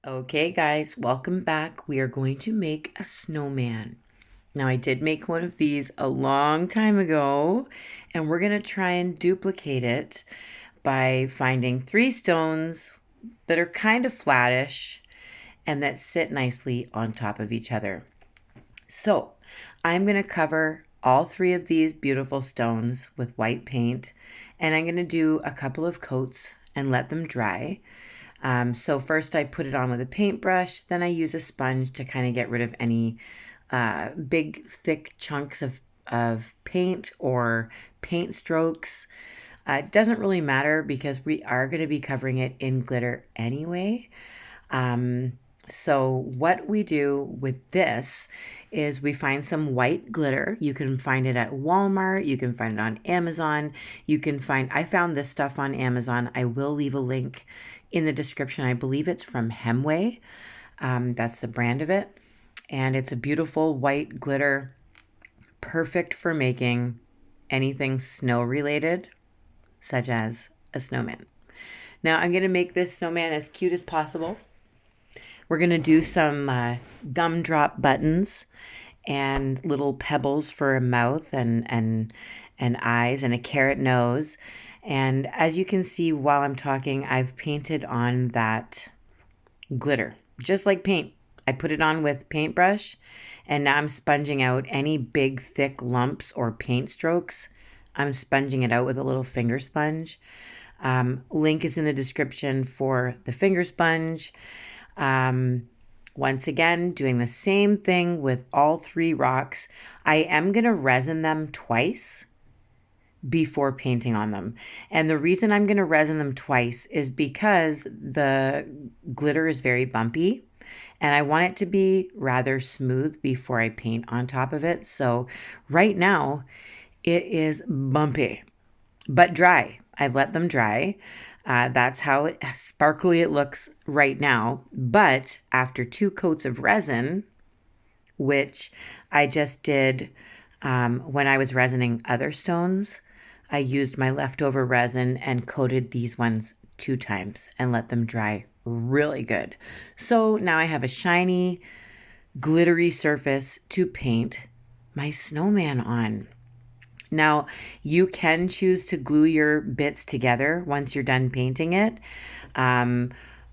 Okay, guys, welcome back. We are going to make a snowman. Now, I did make one of these a long time ago, and we're going to try and duplicate it by finding 3 stones that are kind of flattish and that sit nicely on top of each other. So, I'm going to cover all 3 of these beautiful stones with white paint, and I'm going to do a couple of coats and let them dry. So first I put it on with a paintbrush, then I use a sponge to kind of get rid of any big thick chunks of paint or paint strokes. It doesn't really matter because we are going to be covering it in glitter anyway. So what we do with this is we find some white glitter. You can find it at Walmart. You can find it on Amazon. I found this stuff on Amazon. I will leave a link in the description. I believe it's from Hemway. That's the brand of it. And it's a beautiful white glitter, perfect for making anything snow related, such as a snowman. Now I'm going to make this snowman as cute as possible. We're going to do some gumdrop buttons and little pebbles for a mouth and eyes and a carrot nose. And as you can see while I'm talking, I've painted on that glitter, just like paint. I put it on with paintbrush, and now I'm sponging out any big thick lumps or paint strokes. I'm sponging it out with a little finger sponge. Link is in the description for the finger sponge. Once again, doing the same thing with all 3 rocks. I am going to resin them twice before painting on them. And the reason I'm going to resin them twice is because the glitter is very bumpy and I want it to be rather smooth before I paint on top of it. So right now it is bumpy, but dry. I've let them dry. That's how sparkly it looks right now. But after 2 coats of resin, which I just did when I was resining other stones, I used my leftover resin and coated these ones 2 times and let them dry really good. So now I have a shiny, glittery surface to paint my snowman on. Now, you can choose to glue your bits together once you're done painting it.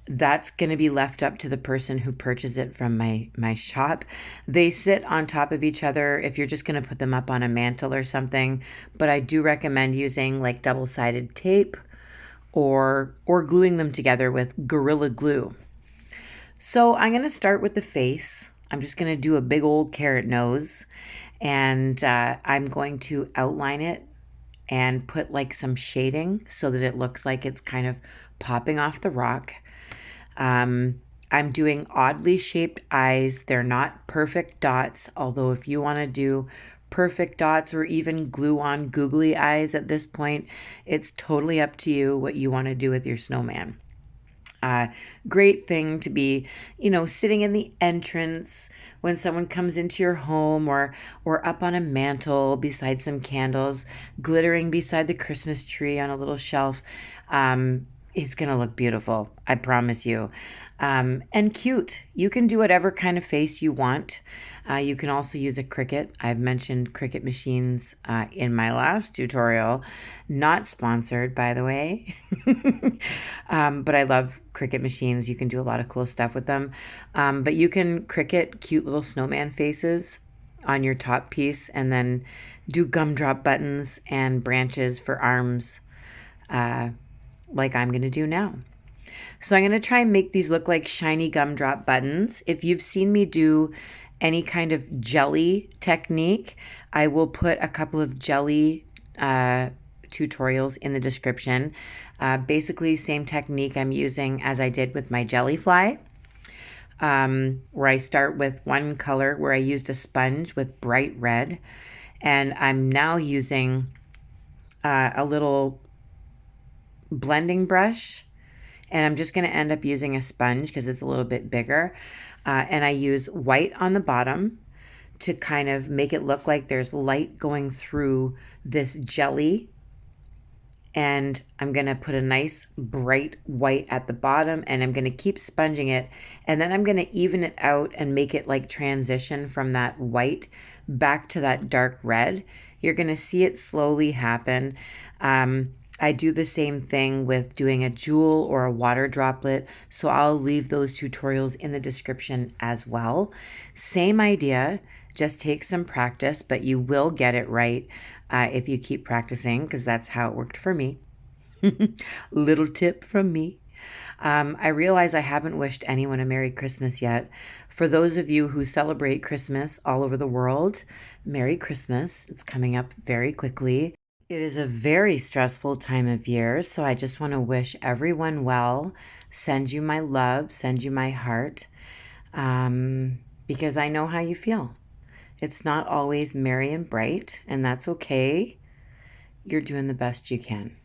That's going to be left up to the person who purchased it from my shop. They sit on top of each other if you're just going to put them up on a mantle or something, but I do recommend using like double-sided tape or gluing them together with Gorilla Glue. So I'm going to start with the face. I'm just going to do a big old carrot nose, and I'm going to outline it and put like some shading so that it looks like it's kind of popping off the rock. I'm doing oddly shaped eyes. They're not perfect dots, although if you want to do perfect dots or even glue on googly eyes at this point, it's totally up to you what you want to do with your snowman. Great thing to be, sitting in the entrance when someone comes into your home or up on a mantle beside some candles, glittering beside the Christmas tree on a little shelf. It's going to look beautiful. I promise you. And cute. You can do whatever kind of face you want. You can also use a Cricut. I've mentioned Cricut machines in my last tutorial. Not sponsored, by the way. But I love Cricut machines. You can do a lot of cool stuff with them. But you can Cricut cute little snowman faces on your top piece and then do gumdrop buttons and branches for arms like I'm going to do now. So I'm going to try and make these look like shiny gumdrop buttons. If you've seen me do any kind of jelly technique, I will put a couple of jelly tutorials in the description. Basically, same technique I'm using as I did with my jelly fly, where I start with one color where I used a sponge with bright red, and I'm now using a little blending brush, and I'm just going to end up using a sponge because it's a little bit bigger, and I use white on the bottom to kind of make it look like there's light going through this jelly, and I'm going to put a nice bright white at the bottom, and I'm going to keep sponging it, and then I'm going to even it out and make it like transition from that white back to that dark red. You're going to see it slowly happen. I do the same thing with doing a jewel or a water droplet, so I'll leave those tutorials in the description as well. Same idea, just take some practice, but you will get it right if you keep practicing, because that's how it worked for me. Little tip from me. I realize I haven't wished anyone a Merry Christmas yet. For those of you who celebrate Christmas all over the world, Merry Christmas. It's coming up very quickly. It is a very stressful time of year, so I just want to wish everyone well, send you my love, send you my heart, because I know how you feel. It's not always merry and bright, and that's okay. You're doing the best you can.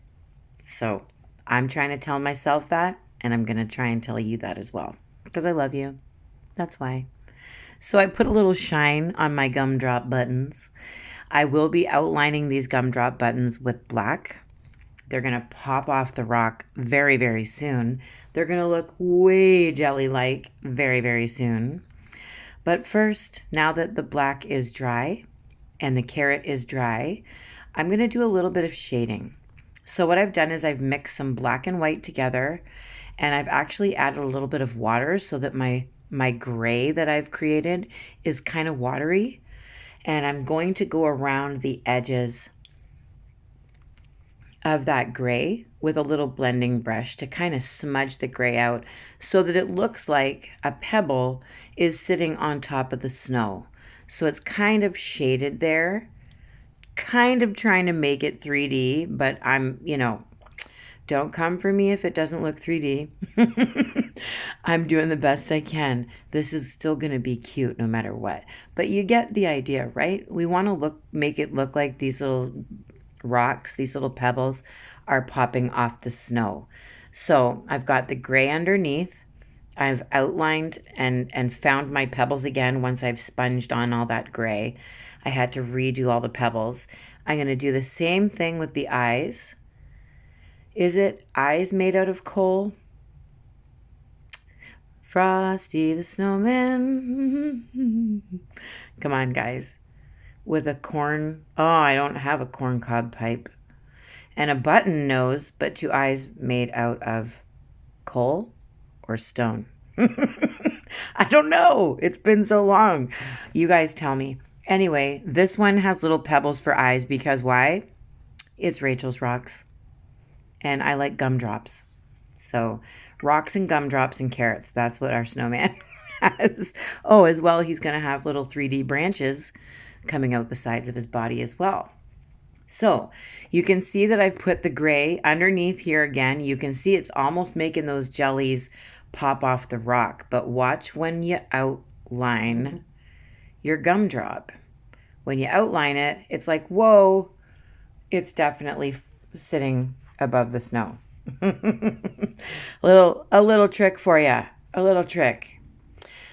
So I'm trying to tell myself that, and I'm going to try and tell you that as well, because I love you. That's why. So I put a little shine on my gumdrop buttons. I will be outlining these gumdrop buttons with black. They're going to pop off the rock very, very soon. They're going to look way jelly-like very, very soon. But first, now that the black is dry and the carrot is dry, I'm going to do a little bit of shading. So what I've done is I've mixed some black and white together, and I've actually added a little bit of water so that my gray that I've created is kind of watery. And I'm going to go around the edges of that gray with a little blending brush to kind of smudge the gray out so that it looks like a pebble is sitting on top of the snow. So it's kind of shaded there, kind of trying to make it 3D, but don't come for me if it doesn't look 3D. I'm doing the best I can. This is still going to be cute no matter what. But you get the idea, right? We want to make it look like these little rocks, these little pebbles are popping off the snow. So I've got the gray underneath. I've outlined and found my pebbles again once I've sponged on all that gray. I had to redo all the pebbles. I'm going to do the same thing with the eyes. Is it eyes made out of coal? Frosty the Snowman. Come on, guys. With a corn. Oh, I don't have a corn cob pipe. And a button nose, but 2 eyes made out of coal or stone. I don't know. It's been so long. You guys tell me. Anyway, this one has little pebbles for eyes because why? It's Rachel's Rocks. And I like gumdrops. So rocks and gumdrops and carrots. That's what our snowman has. Oh, as well, he's going to have little 3D branches coming out the sides of his body as well. So you can see that I've put the gray underneath here again. You can see it's almost making those jellies pop off the rock. But watch when you outline your gumdrop. When you outline it, it's like, whoa, it's definitely sitting above the snow. a little trick for you. A little trick.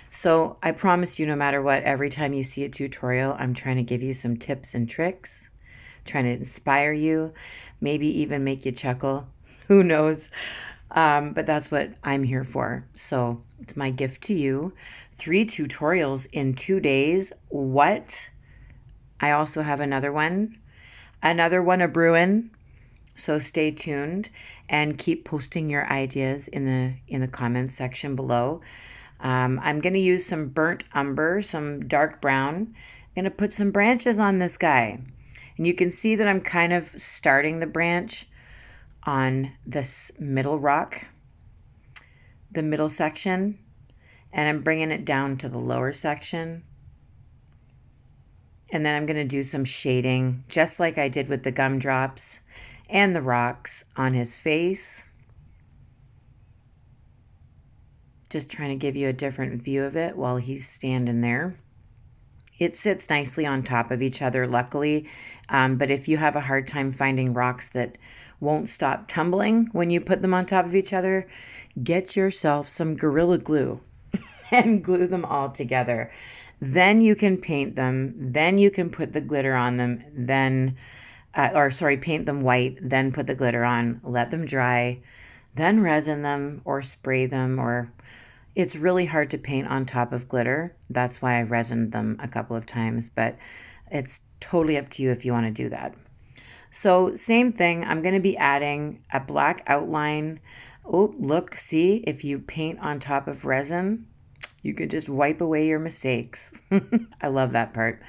So I promise you, no matter what, every time you see a tutorial, I'm trying to give you some tips and tricks, trying to inspire you, maybe even make you chuckle. Who knows? But that's what I'm here for. So it's my gift to you. 3 tutorials in 2 days. What? I also have another one a brewing. So stay tuned and keep posting your ideas in the comments section below. I'm going to use some burnt umber, some dark brown. I'm going to put some branches on this guy. And you can see that I'm kind of starting the branch on this middle rock, the middle section, and I'm bringing it down to the lower section. And then I'm going to do some shading, just like I did with the gumdrops and the rocks on his face. Just trying to give you a different view of it while he's standing there. It sits nicely on top of each other, luckily. But if you have a hard time finding rocks that won't stop tumbling when you put them on top of each other, get yourself some Gorilla Glue and glue them all together. Then you can paint them. Then you can put the glitter on them. Then paint them white, then put the glitter on, let them dry, then resin them or spray them, or it's really hard to paint on top of glitter. That's why I resined them a couple of times, but it's totally up to you if you want to do that. So same thing, I'm going to be adding a black outline. Oh, look, see, if you paint on top of resin, you can just wipe away your mistakes. I love that part.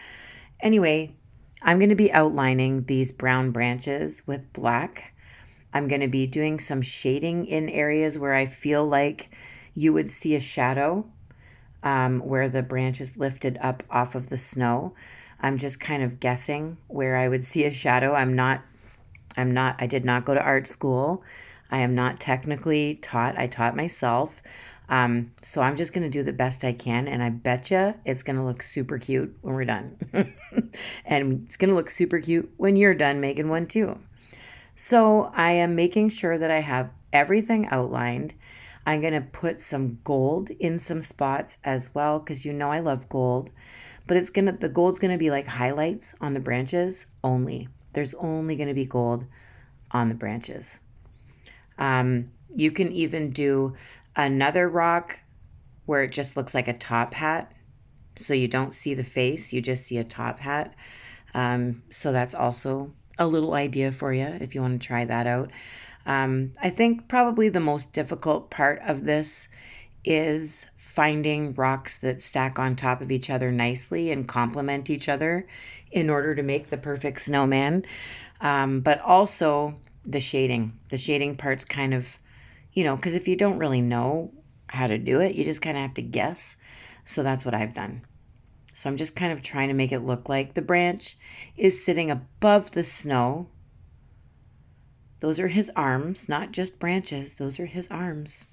Anyway, I'm going to be outlining these brown branches with black. I'm going to be doing some shading in areas where I feel like you would see a shadow, where the branch is lifted up off of the snow. I'm just kind of guessing where I would see a shadow. I did not go to art school. I am not technically taught. I taught myself. So I'm just going to do the best I can, and I betcha it's going to look super cute when we're done. And it's going to look super cute when you're done making one too. So I am making sure that I have everything outlined. I'm going to put some gold in some spots as well, because you know I love gold. But the gold's going to be like highlights on the branches only. There's only going to be gold on the branches. You can even do another rock where it just looks like a top hat. So you don't see the face, you just see a top hat. So that's also a little idea for you if you want to try that out. I think probably the most difficult part of this is finding rocks that stack on top of each other nicely and complement each other in order to make the perfect snowman. But also the shading. The shading part's kind of, because if you don't really know how to do it, you just kind of have to guess. So that's what I've done. So I'm just kind of trying to make it look like the branch is sitting above the snow. Those are his arms, not just branches. Those are his arms.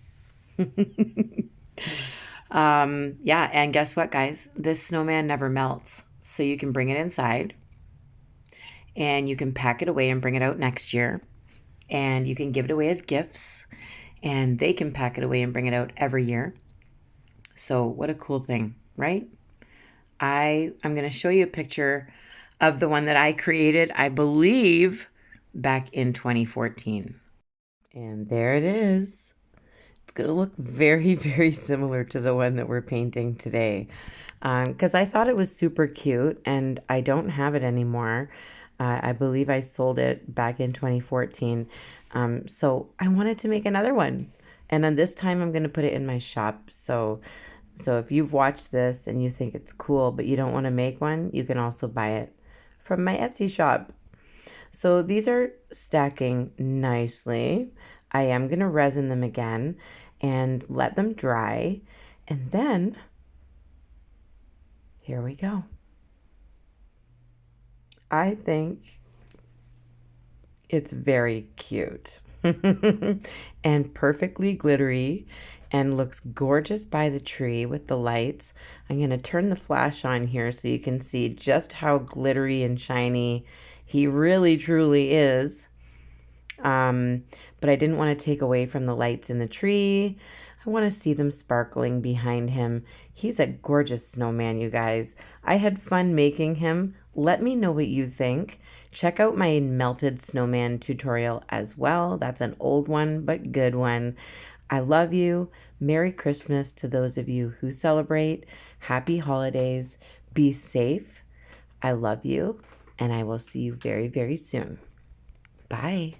Yeah, and guess what, guys? This snowman never melts. So you can bring it inside and you can pack it away and bring it out next year. And you can give it away as gifts, and they can pack it away and bring it out every year. So what a cool thing, right? I'm going to show you a picture of the one that I created, I believe, back in 2014. And there it is. It's going to look very, very similar to the one that we're painting today. Because I thought it was super cute, and I don't have it anymore. I believe I sold it back in 2014. So I wanted to make another one. And then this time I'm going to put it in my shop. So if you've watched this and you think it's cool, but you don't want to make one, you can also buy it from my Etsy shop. So these are stacking nicely. I am going to resin them again and let them dry. And then, here we go. I think it's very cute and perfectly glittery and looks gorgeous by the tree with the lights. I'm going to turn the flash on here so you can see just how glittery and shiny he really truly is. But I didn't want to take away from the lights in the tree. I want to see them sparkling behind him. He's a gorgeous snowman, you guys. I had fun making him. Let me know what you think. Check out my melted snowman tutorial as well. That's an old one, but good one. I love you. Merry Christmas to those of you who celebrate. Happy holidays. Be safe. I love you, and I will see you very, very soon. Bye.